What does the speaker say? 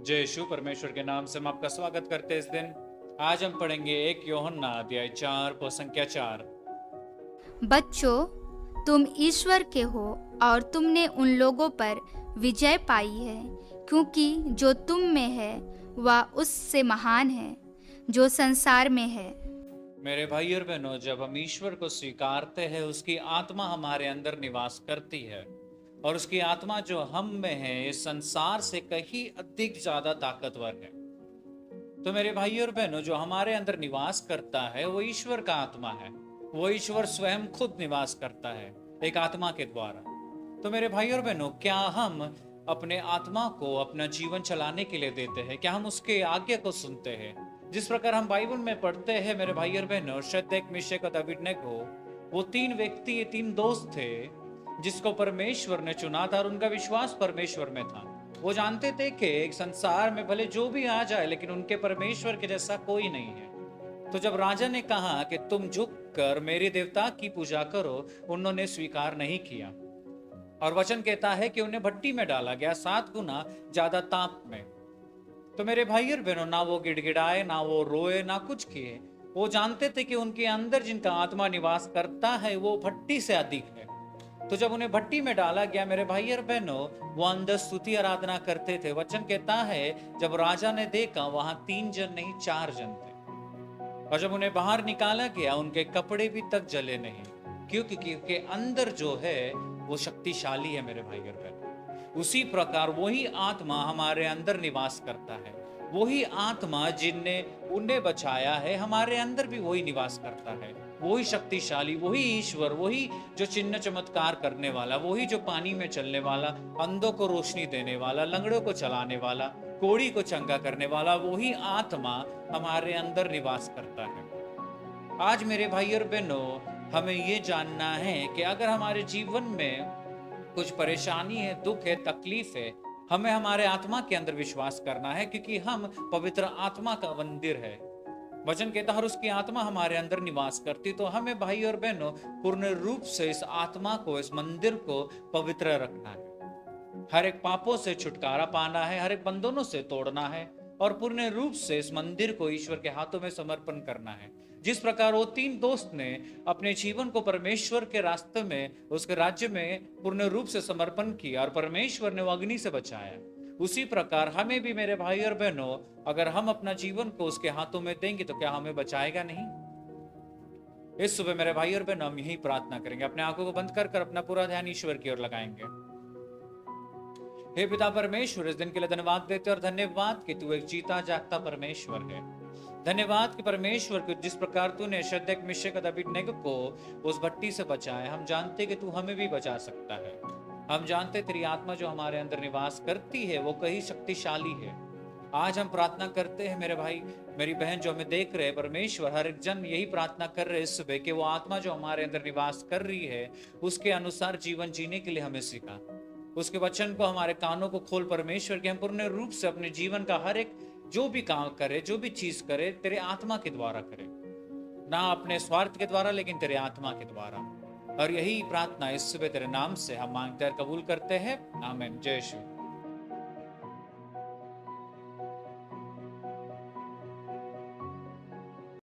जय यीशु। परमेश्वर के नाम से हम आपका स्वागत करते हैं इस दिन। आज हम पढ़ेंगे 1 यूहन्ना अध्याय 4 पद संख्या 4। बच्चों, तुम ईश्वर के हो और तुमने उन लोगों पर विजय पाई है, क्योंकि जो तुम में है वह उससे महान है जो संसार में है। मेरे भाई और बहनों, जब हम ईश्वर को स्वीकारते हैं, उसकी आत्मा हमारे अंदर निवास करती है और उसकी आत्मा जो हम में है इस संसार से कहीं अधिक ज्यादा ताकतवर है। तो मेरे भाई और बहनों, जो हमारे अंदर निवास करता है वो ईश्वर का आत्मा है। वो ईश्वर स्वयं खुद निवास करता है एक आत्मा के द्वारा। तो मेरे भाई और बहनों, क्या हम अपने आत्मा को अपना जीवन चलाने के लिए देते हैं? क्या हम उसके आज्ञा को सुनते हैं? जिस प्रकार हम बाइबल में पढ़ते हैं मेरे भाई और बहनों, शद्रक, मेशक और अबेदनगो, वो तीन व्यक्ति, ये तीन दोस्त थे जिसको परमेश्वर ने चुना था और उनका विश्वास परमेश्वर में था। वो जानते थे कि एक संसार में भले जो भी आ जाए, लेकिन उनके परमेश्वर के जैसा कोई नहीं है। तो जब राजा ने कहा कि तुम झुक कर मेरे देवता की पूजा करो, उन्होंने स्वीकार नहीं किया और वचन कहता है कि उन्हें भट्टी में डाला गया 7 गुना ज्यादा ताप में। तो मेरे भाई और बहनों, ना वो गिड़गिड़ाए, ना वो रोए, ना कुछ किए। वो जानते थे कि उनके अंदर जिनका आत्मा निवास करता है वो भट्टी से अधिक है। तो जब उन्हें भट्टी में डाला गया मेरे भाई और बहनों, वो अंदर स्तुति आराधना करते थे। वचन कहता है जब राजा ने देखा वहां 3 जन नहीं 4 जन थे और जब उन्हें बाहर निकाला गया उनके कपड़े भी तक जले नहीं। क्योंकि क्योंकि अंदर जो है वो शक्तिशाली है मेरे भाई और बहन। उसी प्रकार वही आत्मा हमारे अंदर निवास करता है। वही आत्मा जिनने उन्हें बचाया है हमारे अंदर भी वही निवास करता है। वही शक्तिशाली, वही ईश्वर, वही जो चिन्ह चमत्कार करने वाला, वही जो पानी में चलने वाला, अंधों को रोशनी देने वाला, लंगड़ों को चलाने वाला, कोढ़ी को चंगा करने वाला, वही आत्मा हमारे अंदर निवास करता है। आज मेरे भाई और बहनों, हमें ये जानना है कि अगर हमारे जीवन में कुछ परेशानी है, दुख है, तकलीफ है, हमें हमारे आत्मा के अंदर विश्वास करना है, क्योंकि हम पवित्र आत्मा का मंदिर है। वचन कहता है उसकी आत्मा हमारे अंदर निवास करती। तो हमें भाई और बहनों पूर्ण रूप से इस आत्मा को, इस मंदिर को पवित्र रखना है। हर एक पापों से छुटकारा पाना है, हर एक बंधनों से तोड़ना है और पूर्ण रूप से इस मंदिर को ईश्वर के हाथों में समर्पण करना है। जिस प्रकार वो 3 दोस्त ने अपने जीवन को परमेश्वर के रास्ते में, उसके राज्य में पूर्ण रूप से समर्पण किया और परमेश्वर ने वो अग्नि से बचाया, उसी प्रकार हमें भी मेरे भाई और बहनों, अगर हम अपना जीवन को उसके हाथों में देंगे तो क्या हमें बचाएगा नहीं? इस सुबह मेरे भाई और बहनों, हम यही प्रार्थना करेंगे। अपने आंखों को बंद कर अपना पूरा ध्यान ईश्वर की ओर लगाएंगे। हे पिता परमेश्वर, इस दिन के लिए धन्यवाद देते और धन्यवाद कि तू एक जीता जागता परमेश्वर है। धन्यवाद कि परमेश्वर को जिस प्रकार तूने शद्रक, मेशक और अबेदनगो को उस भट्टी से बचाया, हम जानते कि तू हमें भी बचा सकता है। हम जानते तेरी आत्मा जो हमारे अंदर निवास करती है वो कहीं शक्तिशाली है। आज हम प्रार्थना करते हैं मेरे भाई, मेरी बहन जो हमें देख रहे हैं, परमेश्वर हर एक जन यही प्रार्थना कर रहे हैं इस सुबह कि वो आत्मा जो हमारे अंदर निवास कर रही है उसके अनुसार जीवन जीने के लिए हमें सिखा। उसके वचन को हमारे कानों को खोल परमेश्वर, कि हम पूर्ण रूप से अपने जीवन का हर एक जो भी काम करे, जो भी चीज करे, तेरे आत्मा के द्वारा करे, ना अपने स्वार्थ के द्वारा लेकिन तेरे आत्मा के द्वारा। और यही प्रार्थना इस सुबह तेरे नाम से हम मांगते और कबूल करते हैं। आमीन। जय यीशु।